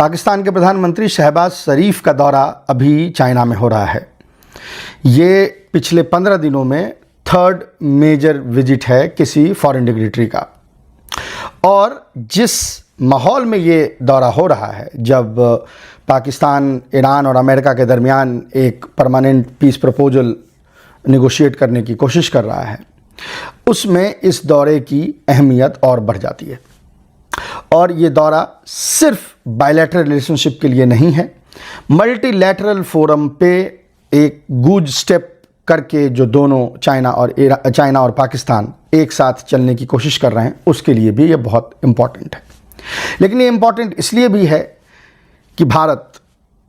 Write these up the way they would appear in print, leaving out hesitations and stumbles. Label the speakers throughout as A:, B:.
A: पाकिस्तान के प्रधानमंत्री शहबाज शरीफ का दौरा अभी चाइना में हो रहा है। ये पिछले 15 दिनों में थर्ड मेजर विजिट है किसी फॉरेन डिग्नेटरी का। और जिस माहौल में ये दौरा हो रहा है, जब पाकिस्तान, ईरान और अमेरिका के दरमियान एक परमानेंट पीस प्रपोजल नेगोशिएट करने की कोशिश कर रहा है, उसमें इस दौरे की अहमियत और बढ़ जाती है। और ये दौरा सिर्फ बायलैटरल रिलेशनशिप के लिए नहीं है, मल्टीलैटरल फोरम पे एक गुड स्टेप करके जो दोनों चाइना और पाकिस्तान एक साथ चलने की कोशिश कर रहे हैं, उसके लिए भी ये बहुत इम्पॉर्टेंट है। लेकिन ये इम्पॉर्टेंट इसलिए भी है कि भारत,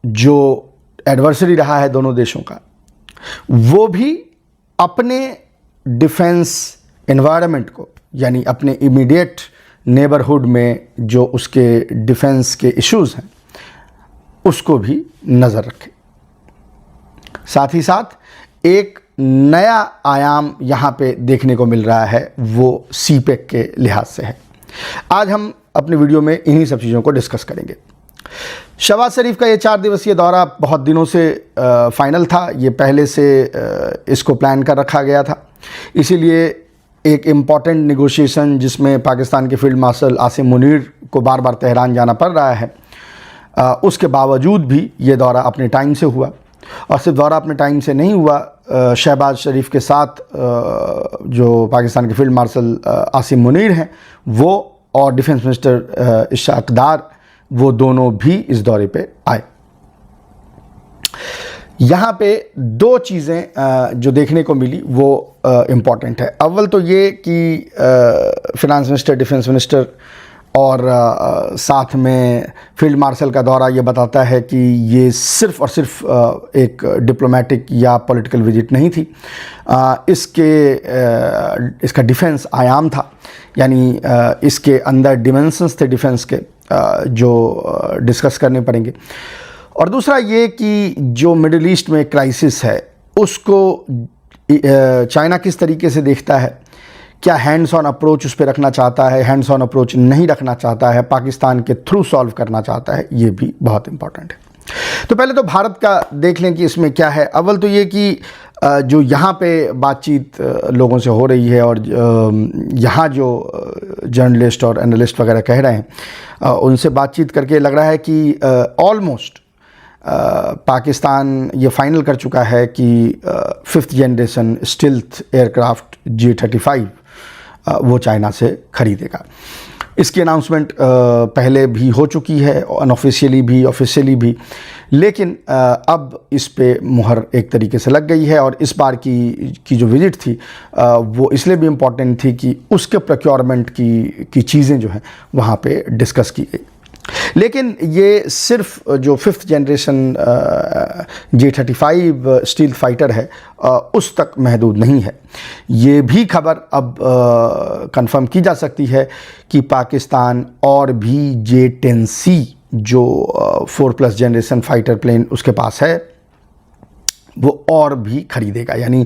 A: जो एडवर्सरी रहा है दोनों देशों का, वो भी अपने डिफेंस एनवायरनमेंट को, यानी अपने इमीडिएट नेबरहुड में जो उसके डिफेंस के इश्यूज़ हैं, उसको भी नज़र रखे। साथ ही साथ एक नया आयाम यहाँ पे देखने को मिल रहा है, वो सीपेक के लिहाज से है। आज हम अपने वीडियो में इन्हीं सब चीज़ों को डिस्कस करेंगे। शहबाज शरीफ का ये 4 दिवसीय दौरा बहुत दिनों से फाइनल था। ये पहले से इसको प्लान कर रखा गया था। इसीलिए एक इम्पॉर्टेंट नेगोशिएशन, जिसमें पाकिस्तान के फील्ड मार्शल आसिम मुनीर को बार बार तेहरान जाना पड़ रहा है, उसके बावजूद भी ये दौरा अपने टाइम से हुआ। और सिर्फ दौरा अपने टाइम से नहीं हुआ, शहबाज शरीफ के साथ जो पाकिस्तान के फील्ड मार्शल आसिम मुनीर हैं, वो और डिफेंस मिनिस्टर इशफाक डार, वो दोनों भी इस दौरे पे आए। यहाँ पे 2 चीज़ें जो देखने को मिली वो इम्पॉर्टेंट है। अव्वल तो ये कि फिनांस मिनिस्टर, डिफेंस मिनिस्टर और साथ में फील्ड मार्शल का दौरा ये बताता है कि ये सिर्फ़ और सिर्फ एक डिप्लोमेटिक या पॉलिटिकल विजिट नहीं थी। इसका डिफेंस आयाम था, यानी इसके अंदर डिमेंशंस थे डिफेंस के, जो डिस्कस करने पड़ेंगे। और दूसरा ये कि जो मिडिल ईस्ट में क्राइसिस है, उसको चाइना किस तरीके से देखता है, क्या हैंड्स ऑन अप्रोच उस पर रखना चाहता है, हैंड्स ऑन अप्रोच नहीं रखना चाहता है, पाकिस्तान के थ्रू सॉल्व करना चाहता है, ये भी बहुत इंपॉर्टेंट है। तो पहले तो भारत का देख लें कि इसमें क्या है। अव्वल तो ये कि जो यहाँ पे बातचीत लोगों से हो रही है, और यहाँ जो जर्नलिस्ट और एनालिस्ट वगैरह कह रहे हैं, उनसे बातचीत करके लग रहा है कि ऑलमोस्ट पाकिस्तान ये फाइनल कर चुका है कि 5th generation stealth aircraft J-35 वो चाइना से खरीदेगा। इसकी अनाउंसमेंट पहले भी हो चुकी है, अनऑफिशियली भी, ऑफिशियली भी, लेकिन अब इस पे मुहर एक तरीके से लग गई है। और इस बार की जो विजिट थी, वो इसलिए भी इम्पॉर्टेंट थी कि उसके प्रोक्योरमेंट की चीज़ें जो हैं वहाँ पे डिस्कस की गई। लेकिन ये सिर्फ जो 5th generation J-35 stealth fighter है, उस तक महदूद नहीं है। ये भी खबर अब कंफर्म की जा सकती है कि पाकिस्तान और भी J-10C जो 4+ जनरेशन फाइटर प्लेन उसके पास है, वो और भी खरीदेगा। यानी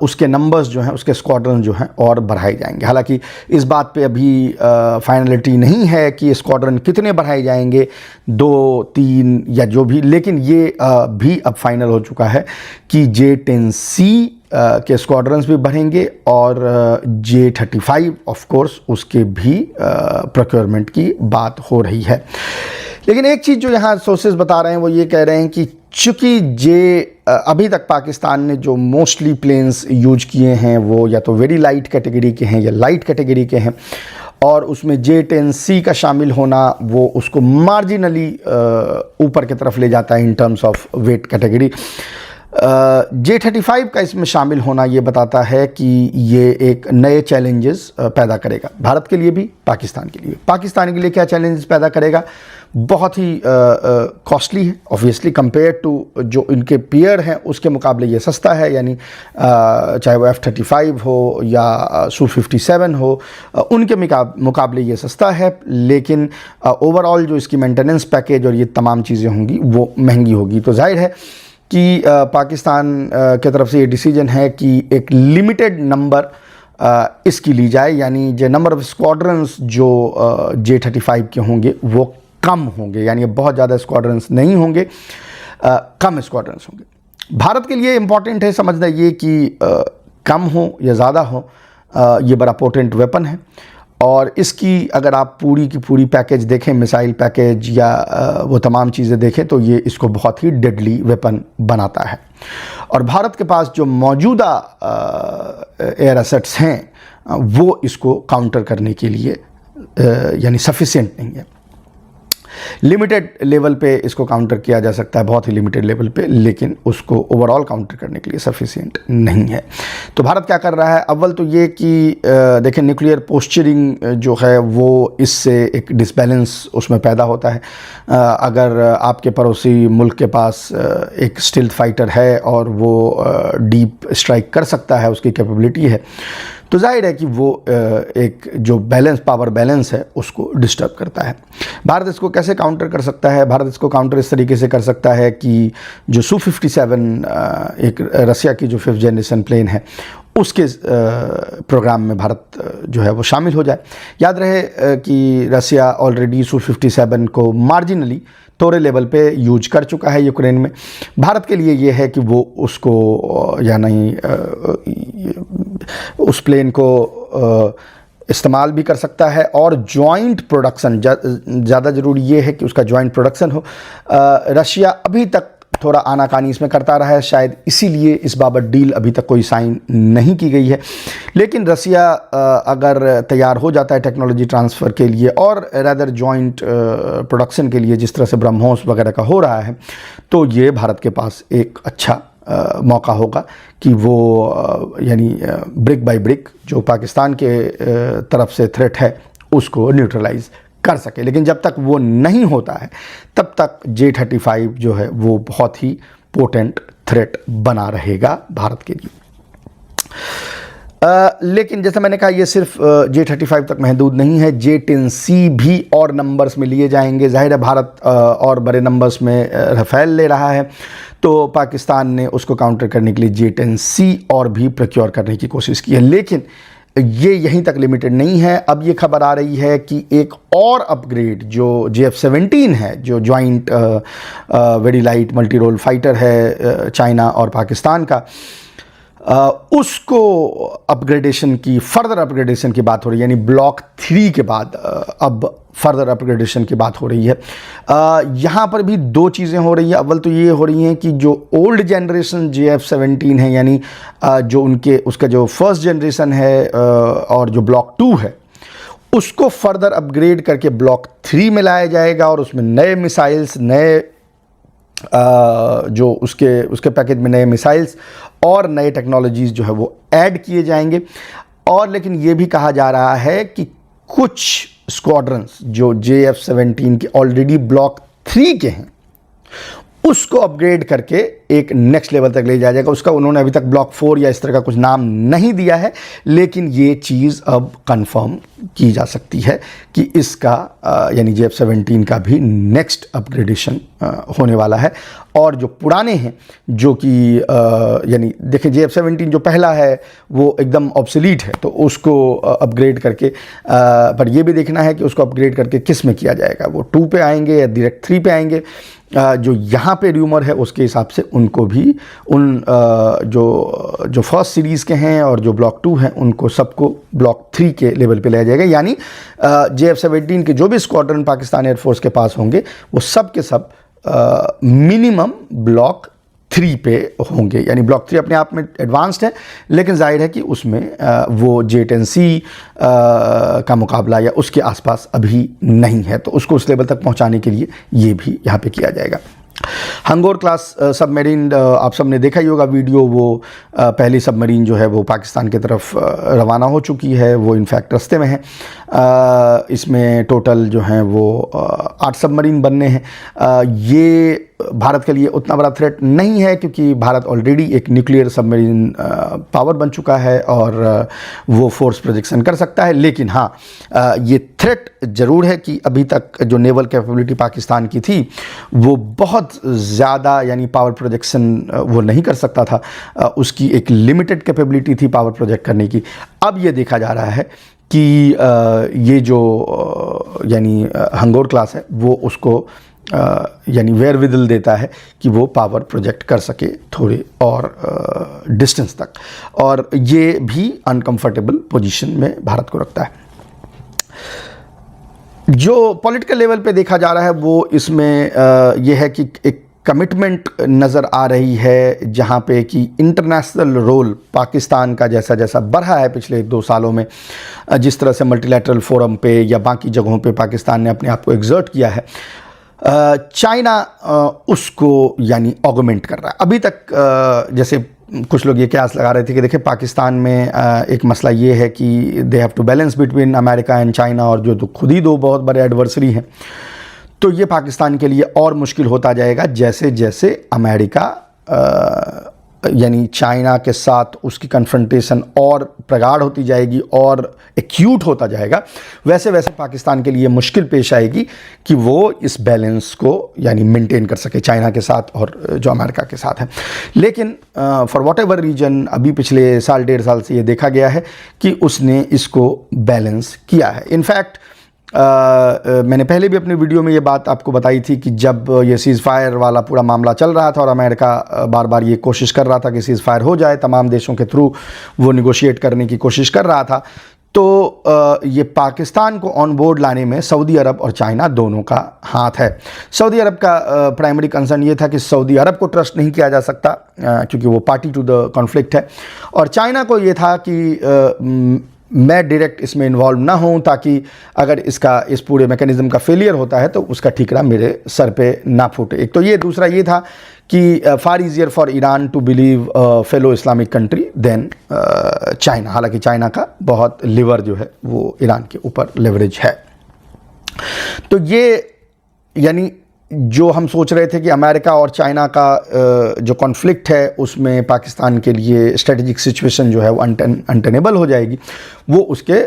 A: उसके नंबर्स जो हैं, उसके स्क्वाड्रन जो हैं, और बढ़ाए जाएंगे। हालांकि इस बात पे अभी फाइनलिटी नहीं है कि स्क्वाड्रन कितने बढ़ाए जाएंगे, 2, 3 या जो भी, लेकिन ये भी अब फाइनल हो चुका है कि J-10C के स्क्वाड्रन्स भी बढ़ेंगे, और J-35 ऑफ कोर्स उसके भी प्रोक्योरमेंट की बात हो रही है। लेकिन एक चीज़ जो यहाँ सोर्सेज बता रहे हैं, वो ये कह रहे हैं कि चूँकि अभी तक पाकिस्तान ने जो मोस्टली प्लेन्स यूज किए हैं, वो या तो वेरी लाइट कैटेगरी के हैं या लाइट कैटेगरी के हैं, और उसमें J-10C का शामिल होना वो उसको मार्जिनली ऊपर की तरफ ले जाता है in terms of weight category. J-35 का इसमें शामिल होना ये बताता है कि ये एक नए चैलेंजेस पैदा करेगा, भारत के लिए भी, पाकिस्तान के लिए। पाकिस्तान के लिए क्या चैलेंजेस पैदा करेगा? बहुत ही कॉस्टली है ऑब्वियसली, कंपेयर टू जो इनके पीयर हैं उसके मुकाबले ये सस्ता है। यानी चाहे वो F-35 हो या Su-57 हो, उनके मुकाबले ये सस्ता है। लेकिन ओवरऑल जो इसकी मेंटेनेंस पैकेज और ये तमाम चीज़ें होंगी वो महंगी होगी। तो जाहिर है कि पाकिस्तान की तरफ से ये डिसीजन है कि एक लिमिटेड नंबर इसकी ली जाए, यानी जो नंबर ऑफ स्क्वाड्रंस जो J-35 के होंगे वो कम होंगे, यानी बहुत ज़्यादा स्क्वाड्रंस नहीं होंगे, कम स्क्वाड्रंस होंगे। भारत के लिए इम्पॉर्टेंट है समझना ये कि कम हो या ज़्यादा हो, ये बड़ा पोटेंट वेपन है। और इसकी अगर आप पूरी की पूरी पैकेज देखें, मिसाइल पैकेज या वो तमाम चीज़ें देखें, तो ये इसको बहुत ही डेडली वेपन बनाता है। और भारत के पास जो मौजूदा एयर एसेट्स हैं वो इसको काउंटर करने के लिए यानी सफिशिएंट नहीं है। लिमिटेड लेवल पे इसको काउंटर किया जा सकता है, बहुत ही लिमिटेड लेवल पे, लेकिन उसको ओवरऑल काउंटर करने के लिए सफिशिएंट नहीं है। तो भारत क्या कर रहा है? अव्वल तो ये कि देखें, न्यूक्लियर पोस्चरिंग जो है वो इससे एक डिसबैलेंस उसमें पैदा होता है। अगर आपके पड़ोसी मुल्क के पास एक स्टिल्थ फाइटर है और वो डीप स्ट्राइक कर सकता है, उसकी कैपेबिलिटी है, तो जाहिर है कि वो एक जो बैलेंस, पावर बैलेंस है, उसको डिस्टर्ब करता है। भारत इसको कैसे काउंटर कर सकता है? भारत इसको काउंटर इस तरीके से कर सकता है कि जो Su-57 एक रसिया की जो 5th जनरेशन प्लेन है, उसके प्रोग्राम में भारत जो है वो शामिल हो जाए। याद रहे कि रसिया ऑलरेडी Su-57 को मार्जिनली थोड़े लेवल पे यूज कर चुका है यूक्रेन में। भारत के लिए ये है कि वो उसको या नहीं उस प्लेन को इस्तेमाल भी कर सकता है, और जॉइंट प्रोडक्शन, ज़्यादा ज़रूरी ये है कि उसका जॉइंट प्रोडक्शन हो। रशिया अभी तक थोड़ा आनाकानी इसमें करता रहा है, शायद इसीलिए इस बाबत डील अभी तक कोई साइन नहीं की गई है। लेकिन रसिया अगर तैयार हो जाता है टेक्नोलॉजी ट्रांसफ़र के लिए और रैदर जॉइंट प्रोडक्शन के लिए, जिस तरह से ब्रह्मोस वगैरह का हो रहा है, तो ये भारत के पास एक अच्छा मौका होगा कि वो यानी ब्रिक बाय ब्रिक जो पाकिस्तान के तरफ से थ्रेट है उसको न्यूट्रलाइज कर सके। लेकिन जब तक वो नहीं होता है तब तक J-35 जो है वो बहुत ही पोटेंट थ्रेट बना रहेगा भारत के लिए। लेकिन जैसा मैंने कहा, ये सिर्फ J-35 तक महदूद नहीं है, J-10C भी और नंबर्स में लिए जाएंगे। जाहिर है भारत और बड़े नंबर्स में राफेल ले रहा है, तो पाकिस्तान ने उसको काउंटर करने के लिए J-10C और भी प्रोक्योर करने की कोशिश की है। लेकिन ये यहीं तक लिमिटेड नहीं है। अब ये खबर आ रही है कि एक और अपग्रेड जो JF-17 है, जो joint very light multi role fighter है चाइना और पाकिस्तान का, उसको अपग्रेडेशन की, फर्दर अपग्रेडेशन की बात हो रही है। यानी ब्लॉक 3 के बाद अब फर्दर अपग्रेडेशन की बात हो रही है। यहाँ पर भी दो चीज़ें हो रही हैं। अव्वल तो ये हो रही हैं कि जो ओल्ड जनरेशन JF-17 है, यानी जो उसका जो फर्स्ट जनरेशन है और जो ब्लॉक 2 है, उसको फर्दर अपग्रेड करके ब्लॉक 3 में लाया जाएगा और उसमें नए मिसाइल्स, नए जो उसके पैकेज में नए मिसाइल्स और नए टेक्नोलॉजीज़ जो है वो ऐड किए जाएंगे। और लेकिन ये भी कहा जा रहा है कि कुछ स्क्वाड्रंस जो JF-17 के ऑलरेडी ब्लॉक 3 के हैं, उसको अपग्रेड करके एक नेक्स्ट लेवल तक ले जाया जाएगा। उसका उन्होंने अभी तक ब्लॉक 4 या इस तरह का कुछ नाम नहीं दिया है, लेकिन ये चीज़ अब कंफर्म की जा सकती है कि इसका यानी JF-17 का भी नेक्स्ट अपग्रेडेशन होने वाला है। और जो पुराने हैं, जो कि यानी देखें, JF-17 जो पहला है वो एकदम ऑब्सोलीट है, तो उसको अपग्रेड करके पर ये भी देखना है कि उसको अपग्रेड करके किस में किया जाएगा। वो 2 पे आएंगे या डायरेक्ट 3 पे आएंगे। जो यहाँ पे र्यूमर है उसके हिसाब से उनको भी जो फर्स्ट सीरीज़ के हैं और जो ब्लॉक 2 हैं, उनको सबको ब्लॉक 3 के लेवल पे लाया जाएगा। यानी JF-17 के जो भी स्क्वाड्रन पाकिस्तान एयरफोर्स के पास होंगे, वो सब के सब मिनिमम ब्लॉक 3 पे होंगे। यानी ब्लॉक 3 अपने आप में एडवांस्ड है, लेकिन जाहिर है कि उसमें वो J-10C का मुकाबला या उसके आसपास अभी नहीं है, तो उसको उस लेवल तक पहुंचाने के लिए ये भी यहाँ पे किया जाएगा। हंगोर क्लास सबमरीन आप सब ने देखा ही होगा वीडियो। वो पहली सबमरीन जो है वो पाकिस्तान की तरफ रवाना हो चुकी है, वो इनफैक्ट रास्ते में है। इसमें टोटल जो हैं वो 8 सबमरीन बनने हैं। ये भारत के लिए उतना बड़ा थ्रेट नहीं है, क्योंकि भारत ऑलरेडी एक न्यूक्लियर सबमरीन पावर बन चुका है और वो फोर्स प्रोजेक्शन कर सकता है। लेकिन हाँ, ये थ्रेट ज़रूर है कि अभी तक जो नेवल कैपेबिलिटी पाकिस्तान की थी वो बहुत ज़्यादा, यानी पावर प्रोजेक्शन वो नहीं कर सकता था। उसकी एक लिमिटेड कैपेबिलिटी थी पावर प्रोजेक्ट करने की। अब ये देखा जा रहा है कि ये जो यानी हंगोर क्लास है वो उसको यानी वेयरविदल देता है कि वो पावर प्रोजेक्ट कर सके थोड़े और डिस्टेंस तक, और ये भी अनकंफर्टेबल पोजीशन में भारत को रखता है। जो पॉलिटिकल लेवल पे देखा जा रहा है वो इसमें ये है कि एक कमिटमेंट नज़र आ रही है, जहाँ पे कि इंटरनेशनल रोल पाकिस्तान का जैसा जैसा बढ़ा है पिछले 2 सालों में, जिस तरह से मल्टीलैटरल फोरम पे या बाकी जगहों पे पाकिस्तान ने अपने आप को एग्जर्ट किया है, चाइना उसको यानी ऑगमेंट कर रहा है। अभी तक जैसे कुछ लोग ये कयास लगा रहे थे कि देखिए पाकिस्तान में एक मसला ये है कि they have to balance between America and China, और जो तो खुद ही 2 बहुत बड़े एडवर्सरी हैं, तो ये पाकिस्तान के लिए और मुश्किल होता जाएगा जैसे जैसे अमेरिका यानी चाइना के साथ उसकी कन्फ्रंटेशन और प्रगाढ़ होती जाएगी और एक्यूट होता जाएगा, वैसे वैसे पाकिस्तान के लिए मुश्किल पेश आएगी कि वो इस बैलेंस को यानी मेंटेन कर सके चाइना के साथ और जो अमेरिका के साथ है। लेकिन फॉर वॉट एवर रीजन अभी पिछले साल 1.5 साल से ये देखा गया है कि उसने इसको बैलेंस किया है। इनफैक्ट मैंने पहले भी अपनी वीडियो में ये बात आपको बताई थी कि जब ये सीज़ फायर वाला पूरा मामला चल रहा था और अमेरिका बार बार ये कोशिश कर रहा था कि सीज़ फायर हो जाए, तमाम देशों के थ्रू वो निगोशिएट करने की कोशिश कर रहा था, तो ये पाकिस्तान को ऑन बोर्ड लाने में सऊदी अरब और चाइना दोनों का हाथ है। सऊदी अरब का प्राइमरी कंसर्न ये था कि सऊदी अरब को ट्रस्ट नहीं किया जा सकता क्योंकि वो पार्टी टू द कॉन्फ्लिक्ट है, और चाइना को ये था कि मैं डायरेक्ट इसमें इन्वॉल्व ना हूं ताकि अगर इस पूरे मैकेनिज्म का फेलियर होता है तो उसका ठीकरा मेरे सर पे ना फूटे। एक तो ये, दूसरा ये था कि far easier for Iran to believe fellow Islamic country than China. हालांकि चाइना का बहुत लिवर जो है वो ईरान के ऊपर लेवरेज है। तो ये यानी जो हम सोच रहे थे कि अमेरिका और चाइना का जो कॉन्फ्लिक्ट है उसमें पाकिस्तान के लिए स्ट्रेटेजिक सिचुएशन जो है वो अनटेनेबल हो जाएगी, वो उसके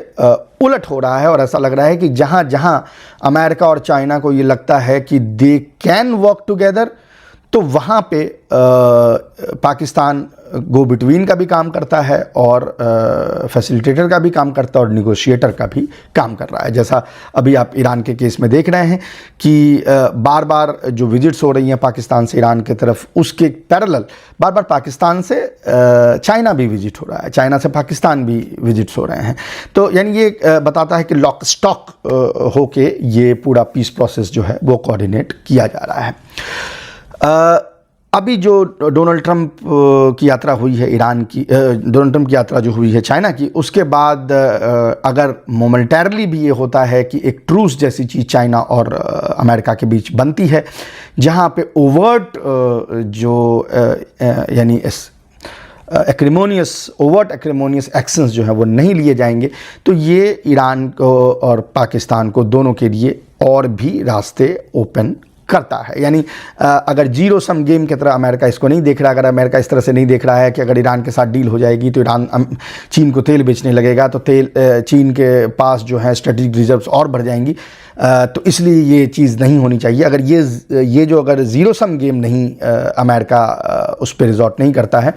A: उलट हो रहा है। और ऐसा लग रहा है कि जहाँ जहाँ अमेरिका और चाइना को ये लगता है कि दे कैन वर्क टुगेदर, तो वहाँ पे पाकिस्तान गो बिटवीन का भी काम करता है और फैसिलिटेटर का भी काम करता है और निगोशिएटर का भी काम कर रहा है। जैसा अभी आप ईरान के केस में देख रहे हैं कि बार बार जो विजिट्स हो रही हैं पाकिस्तान से ईरान की तरफ, उसके पैरेलल बार बार पाकिस्तान से चाइना भी विजिट हो रहा है, चाइना से पाकिस्तान भी विजिट्स हो रहे हैं। तो यानी ये बताता है कि लॉक स्टॉक होके ये पूरा पीस प्रोसेस जो है वो कोऑर्डिनेट किया जा रहा है। अभी जो डोनाल्ड ट्रंप की यात्रा हुई है ईरान की, डोनाल्ड ट्रंप की यात्रा जो हुई है चाइना की, उसके बाद अगर मोमेंटरली भी ये होता है कि एक ट्रूस जैसी चीज़ चाइना और अमेरिका के बीच बनती है, जहाँ पे ओवर्ट जो यानी ओवर्ट एक्रिमोनियस एक्शंस जो है वो नहीं लिए जाएंगे, तो ये ईरान को और पाकिस्तान को दोनों के लिए और भी रास्ते ओपन करता है। यानी अगर जीरो सम गेम की तरह अमेरिका इसको नहीं देख रहा, अगर अमेरिका इस तरह से नहीं देख रहा है कि अगर ईरान के साथ डील हो जाएगी तो ईरान चीन को तेल बेचने लगेगा, तो चीन के पास जो है स्ट्रेटेजिक रिजर्व्स और बढ़ जाएंगी, तो इसलिए ये चीज़ नहीं होनी चाहिए। अगर ये जो अगर ज़ीरो सम गेम नहीं अमेरिका उस पर रिजॉर्ट नहीं करता है,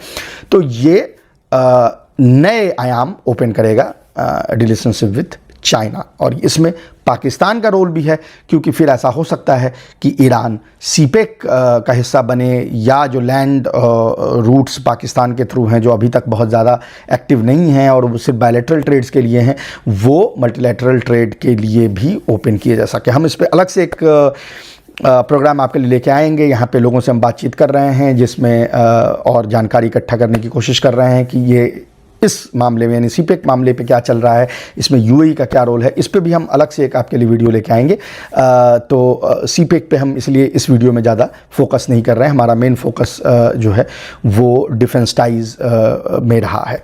A: तो ये नए आयाम ओपन करेगा रिलेशनशिप विथ चाइना, और इसमें पाकिस्तान का रोल भी है, क्योंकि फिर ऐसा हो सकता है कि ईरान सीपेक का हिस्सा बने, या जो लैंड रूट्स पाकिस्तान के थ्रू हैं जो अभी तक बहुत ज़्यादा एक्टिव नहीं हैं और वो सिर्फ बायलैटरल ट्रेड्स के लिए हैं, वो मल्टीलैटरल ट्रेड के लिए भी ओपन किए जा सके। हम इस पर अलग से एक प्रोग्राम आपके लिए लेके आएंगे। यहाँ पे लोगों से हम बातचीत कर रहे हैं जिसमें और जानकारी इकट्ठा करने की कोशिश कर रहे हैं कि ये इस मामले में यानी सीपेक मामले पे क्या चल रहा है, इसमें यूएई का क्या रोल है, इस पे भी हम अलग से एक आपके लिए वीडियो लेके आएंगे। तो सीपेक पे हम इसलिए इस वीडियो में ज़्यादा फोकस नहीं कर रहे हैं, हमारा मेन फोकस जो है वो डिफेंस टाइज में रहा है।